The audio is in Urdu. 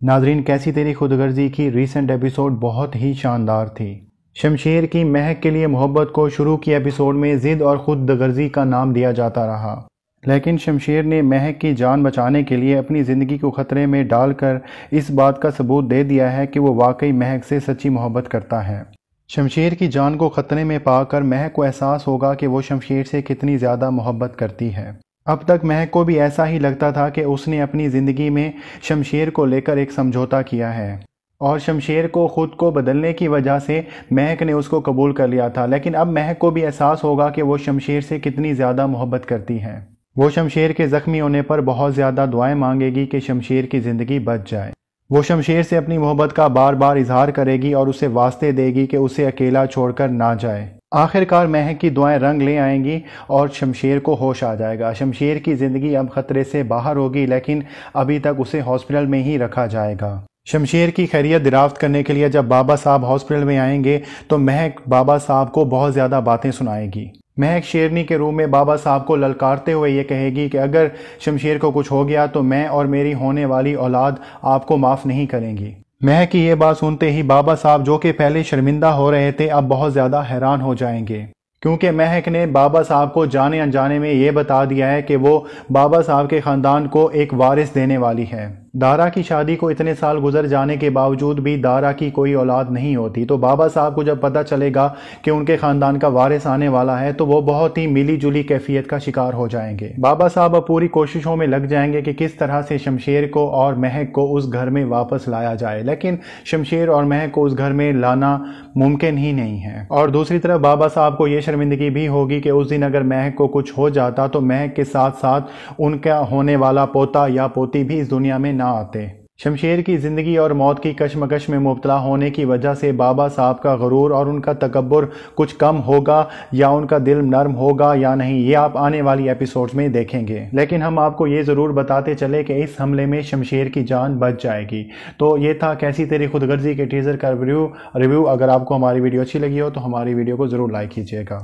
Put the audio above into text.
ناظرین، کیسی تیری خود غرضی کی ریسنٹ ایپیسوڈ بہت ہی شاندار تھی۔ شمشیر کی مہک کے لیے محبت کو شروع کی ایپیسوڈ میں ضد اور خود غرضی کا نام دیا جاتا رہا، لیکن شمشیر نے مہک کی جان بچانے کے لیے اپنی زندگی کو خطرے میں ڈال کر اس بات کا ثبوت دے دیا ہے کہ وہ واقعی مہک سے سچی محبت کرتا ہے۔ شمشیر کی جان کو خطرے میں پا کر مہک کو احساس ہوگا کہ وہ شمشیر سے کتنی زیادہ محبت کرتی ہے۔ اب تک مہک کو بھی ایسا ہی لگتا تھا کہ اس نے اپنی زندگی میں شمشیر کو لے کر ایک سمجھوتا کیا ہے اور شمشیر کو خود کو بدلنے کی وجہ سے مہک نے اس کو قبول کر لیا تھا، لیکن اب مہک کو بھی احساس ہوگا کہ وہ شمشیر سے کتنی زیادہ محبت کرتی ہے۔ وہ شمشیر کے زخمی ہونے پر بہت زیادہ دعائیں مانگے گی کہ شمشیر کی زندگی بچ جائے۔ وہ شمشیر سے اپنی محبت کا بار بار اظہار کرے گی اور اسے واسطے دے گی کہ اسے اکیلا چھوڑ کر نہ جائے۔ آخر کار مہک کی دعائیں رنگ لے آئیں گی اور شمشیر کو ہوش آ جائے گا۔ شمشیر کی زندگی اب خطرے سے باہر ہوگی، لیکن ابھی تک اسے ہاسپٹل میں ہی رکھا جائے گا۔ شمشیر کی خیریت دریافت کرنے کے لیے جب بابا صاحب ہاسپٹل میں آئیں گے تو مہک بابا صاحب کو بہت زیادہ باتیں سنائے گی۔ مہک شیرنی کے روم میں بابا صاحب کو للکارتے ہوئے یہ کہے گی کہ اگر شمشیر کو کچھ ہو گیا تو میں اور میری ہونے والی اولاد آپ کو معاف نہیں کریں گی۔ مہک کی یہ بات سنتے ہی بابا صاحب، جو کہ پہلے شرمندہ ہو رہے تھے، اب بہت زیادہ حیران ہو جائیں گے، کیونکہ مہک نے بابا صاحب کو جانے انجانے میں یہ بتا دیا ہے کہ وہ بابا صاحب کے خاندان کو ایک وارث دینے والی ہے۔ دارا کی شادی کو اتنے سال گزر جانے کے باوجود بھی دارا کی کوئی اولاد نہیں ہوتی، تو بابا صاحب کو جب پتہ چلے گا کہ ان کے خاندان کا وارث آنے والا ہے تو وہ بہت ہی ملی جلی کیفیت کا شکار ہو جائیں گے۔ بابا صاحب اب پوری کوششوں میں لگ جائیں گے کہ کس طرح سے شمشیر کو اور مہک کو اس گھر میں واپس لایا جائے، لیکن شمشیر اور مہک کو اس گھر میں لانا ممکن ہی نہیں ہے۔ اور دوسری طرف بابا صاحب کو یہ شرمندگی بھی ہوگی کہ اس دن اگر مہک کو کچھ ہو جاتا تو مہک کے ساتھ ساتھ ان کا ہونے والا پوتا یا پوتی بھی اس دنیا میں نہ آتے۔ شمشیر کی زندگی اور موت کی کشمکش میں مبتلا ہونے کی وجہ سے بابا صاحب کا غرور اور ان کا تکبر کچھ کم ہوگا یا ان کا دل نرم ہوگا یا نہیں، یہ آپ آنے والی ایپیسوڈز میں دیکھیں گے، لیکن ہم آپ کو یہ ضرور بتاتے چلے کہ اس حملے میں شمشیر کی جان بچ جائے گی۔ تو یہ تھا کیسی تیری خود غرضی کے ٹیزر کا ریویو۔ اگر آپ کو ہماری ویڈیو اچھی لگی ہو تو ہماری ویڈیو کو ضرور لائک کیجیے گا۔